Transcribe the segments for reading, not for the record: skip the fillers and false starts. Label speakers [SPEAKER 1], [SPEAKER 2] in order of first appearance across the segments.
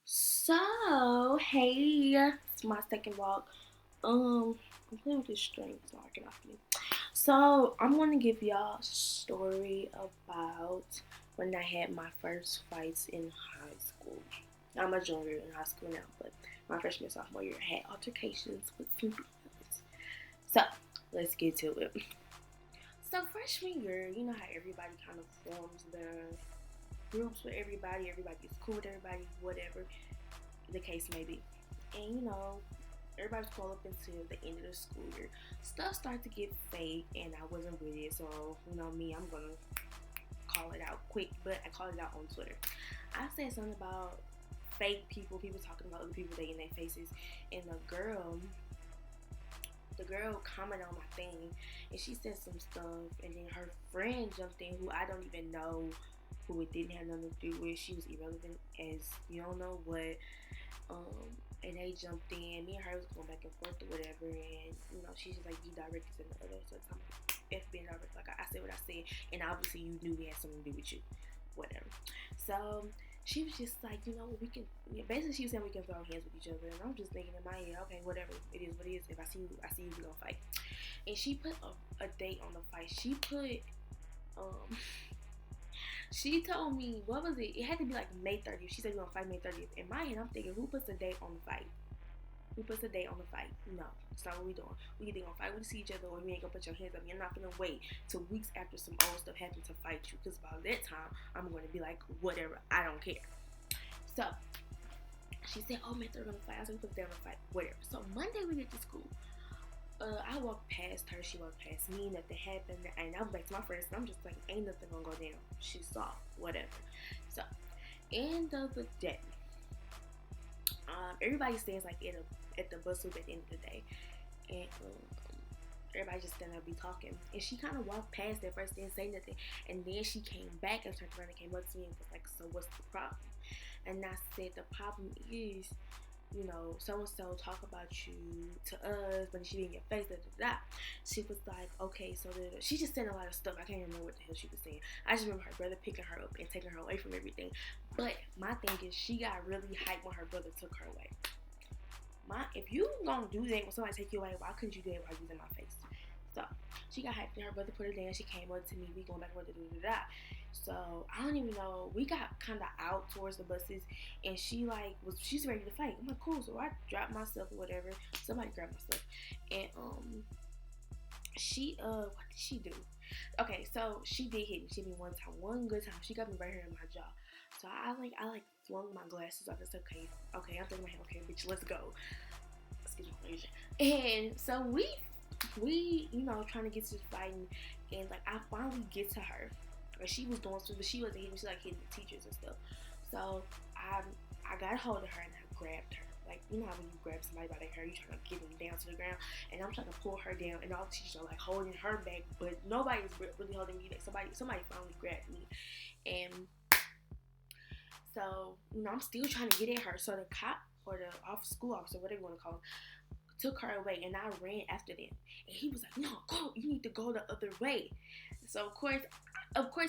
[SPEAKER 1] So, hey, it's my second vlog. I'm playing with this string, it's not working off me. So, I'm gonna give y'all a story about when I had my first fights in high school. I'm a junior in high school now, but my freshman and sophomore year I had altercations with some females. So, let's get to it. So, freshman year, you know how everybody kind of forms their groups with everybody, everybody gets cool with everybody, whatever the case may be. And everybody's called up until the end of the school year. Stuff started to get fake, and I wasn't with it. So, me, I'm gonna call it out quick, but I called it out on Twitter. I said something about fake people talking about other people they in their faces, and the girl commented on my thing, and she said some stuff, and then her friend jumped in, who I don't even know, who it didn't have nothing to do with. She was irrelevant as you don't know what. Um, and they jumped in. Me and her was going back and forth or whatever, and she's just like, "You direct this and the other." So I'm like, "F being direct." Like I said what I said, and obviously you knew we had something to do with you, whatever. So she was just like, we can. Basically, she was saying we can throw hands with each other, and I'm just thinking in my head, okay, whatever, it is what it is. If I see you, I see you. We gonna fight. And she put a date on the fight. She put um she told me, what was it? It had to be like May 30th. She said we're gonna fight May 30th. In my head, I'm thinking, who puts a date on the fight? Who puts a date on the fight? No, it's not what we doing. We either gonna fight when we see each other, or you ain't gonna put your hands up. You're not gonna wait till weeks after some old stuff happened to fight you, because by that time I'm gonna be like, whatever, I don't care. So she said, oh, May 30th on the fight. I said, put down the fight, whatever. So Monday we get to school. I walked past her, she walked past me, nothing happened, and I was back to my friends, and I'm just like, ain't nothing gonna go down. She's soft, whatever. So, end of the day, everybody stands like at the bus stop at the end of the day, and everybody just stand up be talking. And she kind of walked past at first, didn't say nothing, and then she came back and turned around and came up to me and was like, "So what's the problem?" And I said, "The problem is, so and so talk about you to us, but she didn't get face, da da da." She was like, okay, so she just said a lot of stuff. I can't remember what the hell she was saying. I just remember her brother picking her up and taking her away from everything. But my thing is, she got really hyped when her brother took her away. If you gonna do that when somebody take you away, why couldn't you do it while you was in my face? So she got hyped and her brother put her down. She came up to me. We going back and forth, da da da da. So I don't even know. We got kind of out towards the buses, and she's ready to fight. I'm like, cool. So I dropped my stuff or whatever. Somebody grabbed my stuff, and what did she do? Okay, so she did hit me. She hit me one time, one good time. She got me right here in my jaw. So I flung my glasses off. It's okay. Okay, I'm thinking my head. Okay, bitch, let's go. Excuse my language. And so we trying to get to this fighting, and like I finally get to her. Or she was doing something, but she wasn't hitting me. She like hitting the teachers and stuff. So I got a hold of her and I grabbed her. Like, you know how when you grab somebody by their hair, you trying to get them down to the ground, and I'm trying to pull her down, and all the teachers are like holding her back, but nobody's really holding me back. Somebody finally grabbed me, and so I'm still trying to get at her. So the cop or the school officer, whatever you want to call him, took her away, and I ran after them. And he was like, "No, go! You need to go the other way." So of course,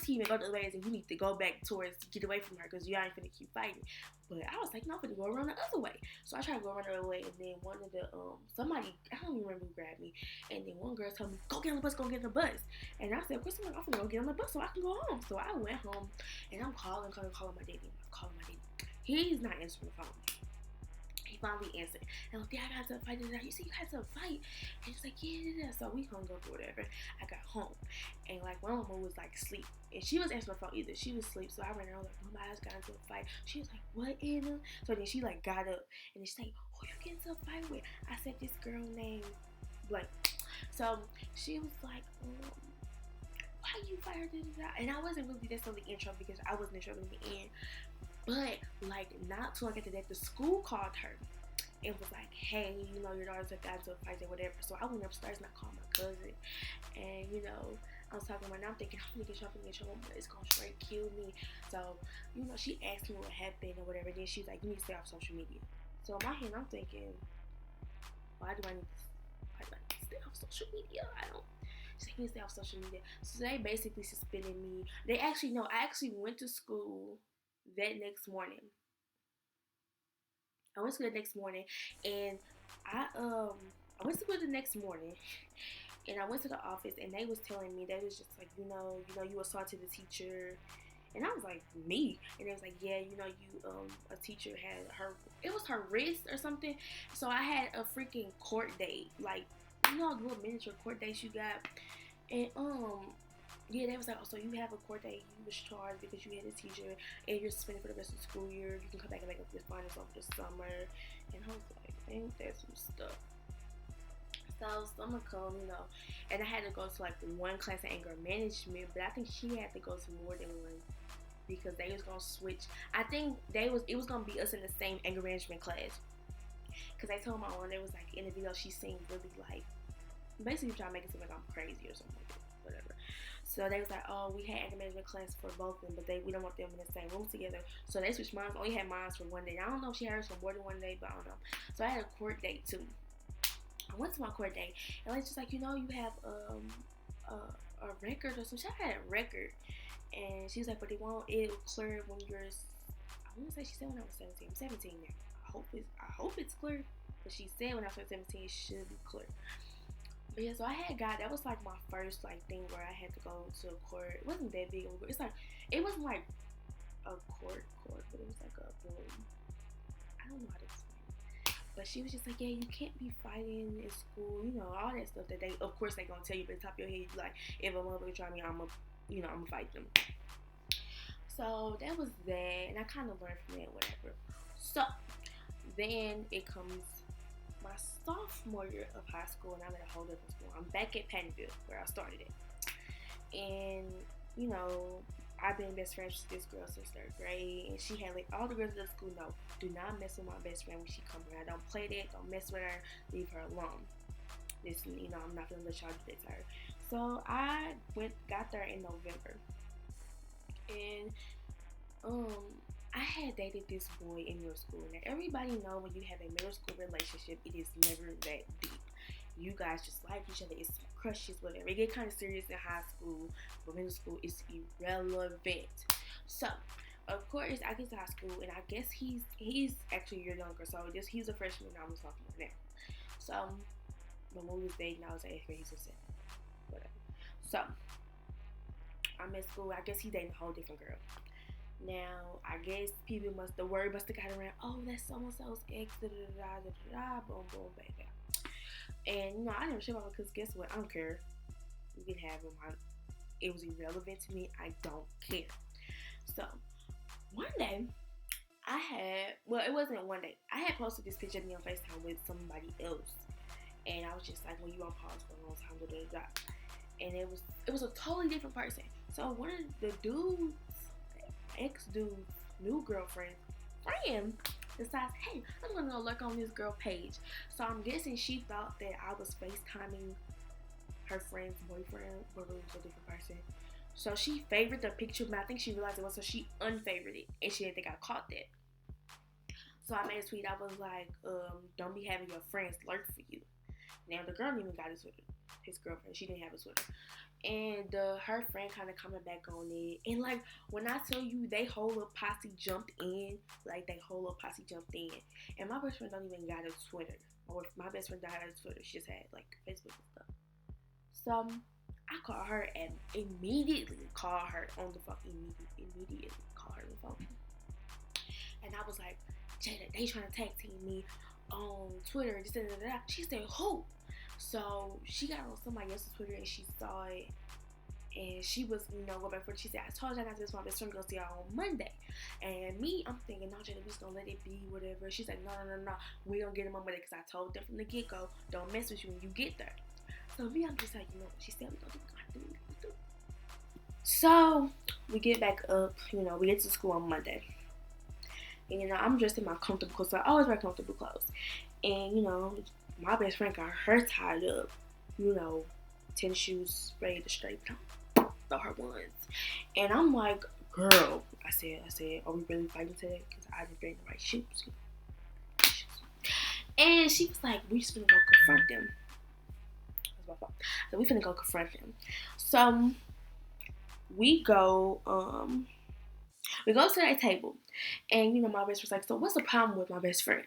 [SPEAKER 1] he even go the other way, and you need to go back towards to get away from her because you ain't finna keep fighting. But I was like, "No, I'm finna go around the other way." So I tried to go around the other way, and then one of the somebody, I don't even remember who grabbed me, and then one girl told me, "Go get on the bus, go get on the bus." And I said, "Of course, I'm finna go get on the bus so I can go home." So I went home, and I'm calling my daddy. I'm calling my daddy. He's not answering the phone. He finally answered. And I was like, "Yeah, I got to fight today." You see, you got to fight. And he was like, "Yeah." So we hung up or whatever. I got home. And like, my mama was like asleep. And she was answering the phone either. She was asleep. So I ran around like, "Mama, I just got into a fight." She was like, "What, Anna?" So then she like got up. And she's like, "Who you get into a fight with?" I said, "This girl named blank." So she was like, "Why you fired her?" And I wasn't really necessarily in trouble because I wasn't in trouble in the end. But like not too long after that, the school called her and was like, "Hey, your daughter took out to a fight or whatever." So I went upstairs and I called my cousin, and I was talking about. Now I'm thinking, I'm gonna get trouble, but it's gonna straight kill me. So she asked me what happened or whatever. Then she's like, "You need to stay off social media." So in my head, I'm thinking, why do I need to stay off social media? I don't. She's like, "You need to stay off social media." So they basically suspended me. They actually no, I actually went to school that next morning. I went to school the next morning, and I um I went to school the next morning, and I went to the office, and they was telling me, they was just like, you assaulted the teacher. And I was like, me? And they was like, yeah, a teacher had it was her wrist or something. So I had a freaking court date, like, the little miniature court dates you got. And yeah, they was like, oh, so you have a court date, you was charged because you had a teacher, and you're suspended for the rest of the school year. You can come back and make up your finals over the summer. And I was like, ain't that some stuff? So summer come, and I had to go to like one class of anger management, but I think she had to go to more than one because they was gonna switch. I think it was gonna be us in the same anger management class. Cause they told my mom, they was like, in the video she seemed really like, basically trying to make it seem like I'm crazy or something like that, whatever. So they was like, oh, we had anger management class for both of them, but we don't want them in the same room together. So they switched mine. Only had mine for one day. I don't know if she had hers for more than one day, but I don't know. So I had a court date too. I went to my court date, and it's just like, you have a record or something. I had a record, and she was like, but it'll clear when you're. I want to say she said when I was 17. I'm 17 now. I hope it's clear, but she said when I was 17 it should be clear. But yeah, so I had got, that was like my first like thing where I had to go to a court. It wasn't that big. It's like, it wasn't like a court, but it was like a I don't know how to explain it. But she was just like, yeah, you can't be fighting in school, all that stuff that of course they gonna tell you, but at the top of your head, you like, if a motherfucker try me, I'm gonna fight them. So that was that, and I kind of learned from that, whatever. So then it comes my sophomore year of high school, and I'm at a whole different school. I'm back at Pattonville where I started it, and I've been best friends with this girl since 3rd grade, and she had like all the girls at the school know, do not mess with my best friend when she comes around. Don't play that. Don't mess with her. Leave her alone. Listen, I'm not gonna let y'all do that to her. So I got there in November, and I had dated this boy in middle school. Now everybody know when you have a middle school relationship, it is never that deep. You guys just like each other. It's some crushes, whatever. It get kind of serious in high school, but middle school is irrelevant. So, of course, I get to high school, and I guess he's actually a year younger. So he's a freshman, and I'm a sophomore now. So, but when we was dating, I was 8th grade, he's a 7th, whatever. So, I'm in school. I guess he dating a whole different girl. Now, I guess the word must have got around, oh, that's so-and-so's ex, boom, boom, baby. And, I never shit about him because guess what? I don't care. You can have him. It was irrelevant to me. I don't care. So, one day, it wasn't one day. I had posted this picture of me on FaceTime with somebody else. And I was just like, when you on pause for a long time, blah, blah, blah. And it was a totally different person. So, one of the dudes, ex-dude's new girlfriend, friend, decides, hey, I'm gonna go look on this girl page. So I'm guessing she thought that I was FaceTiming her friend's boyfriend, but it was a different person. So she favored the picture, but I think she realized it was, so she unfavored it, and she didn't think I caught that. So I made a tweet. I was like, don't be having your friends lurk for you. Now the girl didn't even got his Twitter. His girlfriend, she didn't have his Twitter. And her friend kind of coming back on it. And like, when I tell you they whole little posse jumped in, like they whole little posse jumped in. And my best friend don't even got a Twitter. Or my best friend don't have a Twitter. She just had like Facebook and stuff. So I called her and immediately called her on the phone. Immediately called her on the phone. And I was like, Jada, they trying to tag team me on Twitter. She said, who? So she got on somebody else's Twitter and she saw it, and she was, going back for it. She said, I told you I got this, my best friend, go see y'all on Monday. And me, I'm thinking, no, Jada, we just gonna let it be, whatever. She's like, no, we gonna get him on Monday, because I told them from the get-go, don't mess with you when you get there. So me, I'm just like, she said we gonna do. So we get back up, we get to school on Monday. And, I'm dressed in my comfortable clothes, so I always wear comfortable clothes. And, my best friend got her tied up, tennis shoes ready to straight throw her ones. And I'm like, girl, I said, are we really fighting today? Because I didn't bring the right shoes. And she was like, we just finna go confront them. That's my fault. So we finna go confront them. So we go, We go to that table, and my best friend's like, so what's the problem with my best friend?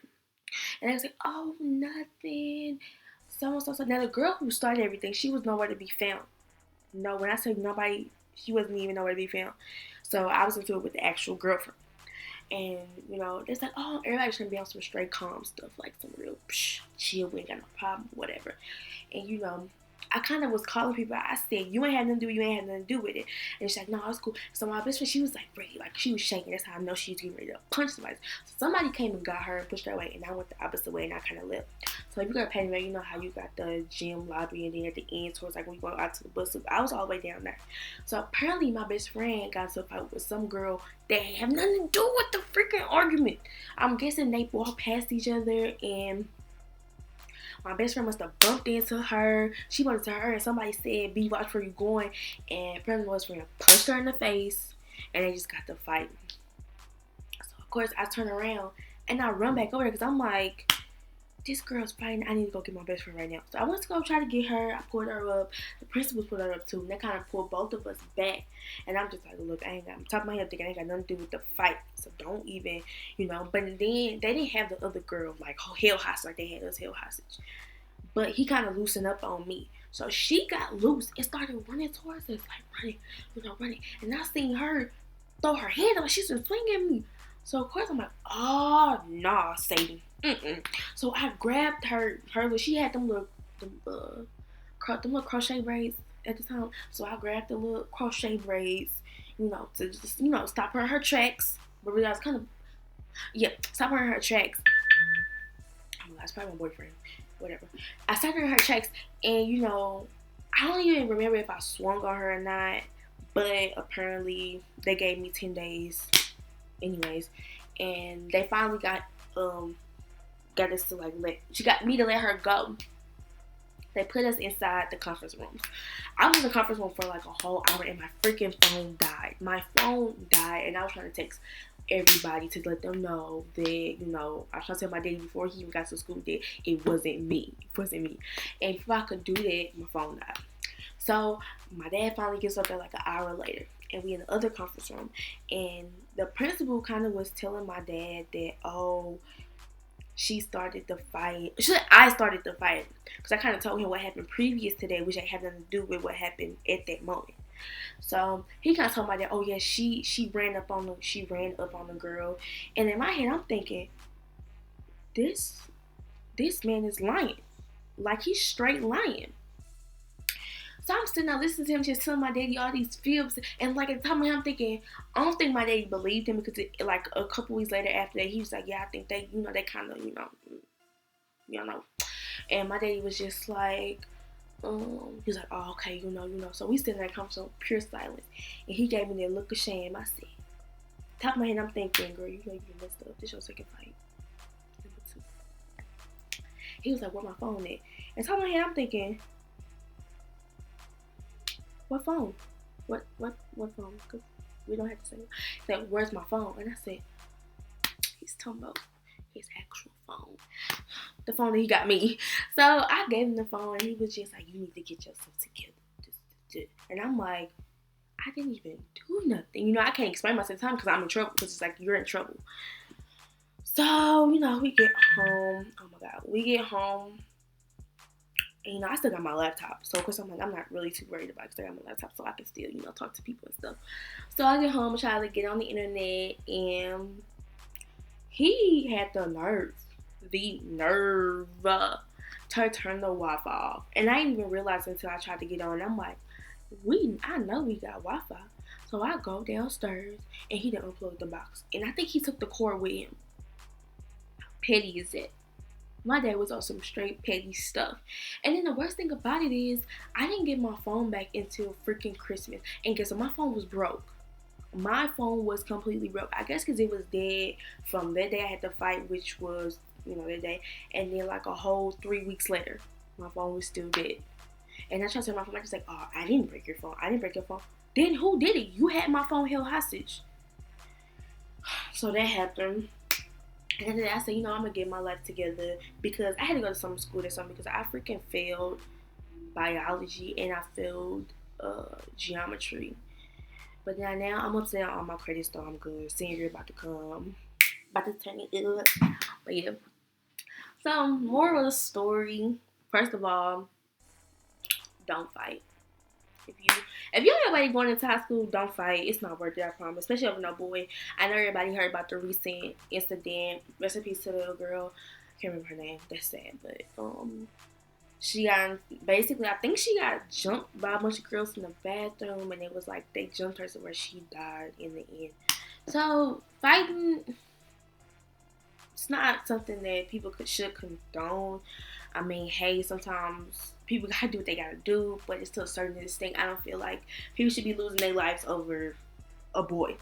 [SPEAKER 1] And I was like, oh, nothing. So. Now the girl who started everything, she was nowhere to be found. No, when I say nobody, she wasn't even nowhere to be found. So I was into it with the actual girlfriend. And, it's like, oh, everybody's gonna be on some straight calm stuff, like some real chill, we ain't got no problem, whatever. And, I kind of was calling people. I said, you ain't had nothing to do, you ain't had nothing to do with it. And she's like, no, it's cool. So my best friend, she was like ready, like she was shaking. That's how I know she was getting ready to punch somebody. So somebody came and got her and pushed her away, and I went the opposite way, and I kind of left. So if you go to Patty, you know how you got the gym lobby, and then at the end, towards like when you go out to the bus, I was all the way down there. So apparently my best friend got into a fight with some girl that have nothing to do with the freaking argument. I'm guessing they walked past each other, and my best friend must have bumped into her. She went into her, and somebody said, "B, watch where you going." And apparently my best friend punched her in the face, and they just got to fight. So of course I turn around and I run back over there because I'm like, this girl's fighting. I need to go get my best friend right now. So I went to go try to get her. I pulled her up. The principal pulled her up too. And they kind of pulled both of us back. And I'm just like, look, I'm top of my head thinking I ain't got nothing to do with the fight. So don't even, But then they didn't have the other girl like held hostage like they had us held hostage. But he kind of loosened up on me. So she got loose and started running towards us, like running. And I seen her throw her hand up like she's been swinging at me. So of course I'm like, oh, nah, Satan. So I grabbed her. She had them little crochet braids at the time. So I grabbed the little crochet braids, to just stop her in her tracks. But really, I was kind of stop her in her tracks. Oh my God, it's probably my boyfriend. Whatever. I stopped her in her tracks, and I don't even remember if I swung on her or not. But apparently, they gave me 10 days, anyways, and they finally got us to she got me to let her go. They put us inside the conference rooms. I was in the conference room for like a whole hour, and my freaking phone died. And I was trying to text everybody to let them know that, I was trying to tell my daddy before he even got to school that it wasn't me. And if I could do that, my phone died. So my dad finally gets up there like an hour later, and we in the other conference room, and the principal kind of was telling my dad that, oh, she started the fight. I started the fight because I kind of told him what happened previous to that, which had nothing to do with what happened at that moment. So he kind of told my dad, oh yeah, she ran up on the girl, and in my head I'm thinking, this man is lying, like he's straight lying. So I'm sitting there listening to him just telling my daddy all these fibs, and like at the time I'm thinking, I don't think my daddy believed him because like a couple weeks later after that he was like, yeah, I think they, they kind of, and my daddy was just like, he was like, oh, okay, so we sitting there conversation, pure silence, and he gave me that look of shame. I said, top of my head I'm thinking, girl, you messed up. This your second fight. Number 2. He was like, where my phone at? And top of my head I'm thinking, what phone? What phone? Because we don't have to say it. He said, where's my phone? And I said, he's talking about his actual phone. The phone that he got me. So I gave him the phone, and he was just like, you need to get yourself together. And I'm like, I didn't even do nothing. I can't explain myself time because I'm in trouble. Because it's like, you're in trouble. So, we get home. Oh my God. We get home. And, I still got my laptop. So, of course, I'm like, I'm not really too worried about it because I got my laptop so I can still, talk to people and stuff. So, I get home, try to get on the internet, and he had the nerve to turn the Wi-Fi off. And I didn't even realize until I tried to get on. I'm like, I know we got Wi-Fi. So, I go downstairs, and he didn't unplug the box. And I think he took the cord with him. How petty is that? My dad was on some straight petty stuff. And then the worst thing about it is, I didn't get my phone back until freaking Christmas. And guess what? My phone was broke. My phone was completely broke. I guess because it was dead from that day I had to fight, which was, that day. And then like a whole 3 weeks later, my phone was still dead. And I tried to turn my phone. I was like, oh, I didn't break your phone. Then who did it? You had my phone held hostage. So that happened. And then I said, I'm going to get my life together because I had to go to summer school this summer because I freaking failed biology and I failed geometry. But now I'm upset on all my credit, so I'm good. Senior about to come, about to turn it up. But yeah. So moral of the story. First of all, don't fight. If you know anybody going into high school, don't fight. It's not worth it, I promise. Especially over no boy. I know everybody heard about the recent incident. Rest in peace to the little girl. I can't remember her name. That's sad, but she got basically. I think she got jumped by a bunch of girls in the bathroom, and it was like they jumped her to where she died in the end. So fighting, it's not something that people should condone. I mean, hey, sometimes people gotta do what they gotta do, but it's to a certain extent. I don't feel like people should be losing their lives over a boy.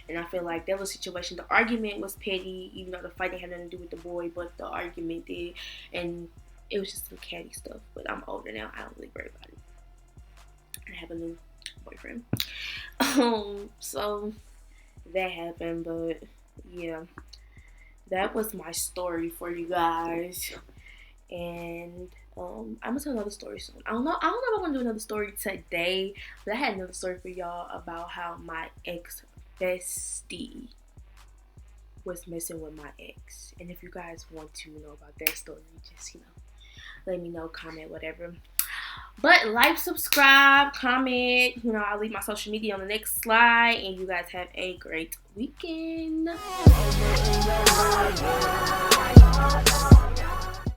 [SPEAKER 1] And I feel like that was a situation. The argument was petty, even though the fighting had nothing to do with the boy, but the argument did. And it was just some catty stuff. But I'm older now. I don't really worry about it. I have a new boyfriend. So that happened, but yeah, that was my story for you guys. And I'm gonna tell another story soon. I don't know if I'm gonna do another story today, but I had another story for y'all about how my ex bestie was messing with my ex. And if you guys want to know about that story, just let me know, comment, whatever. But like, subscribe, comment. I'll leave my social media on the next slide. And you guys have a great weekend.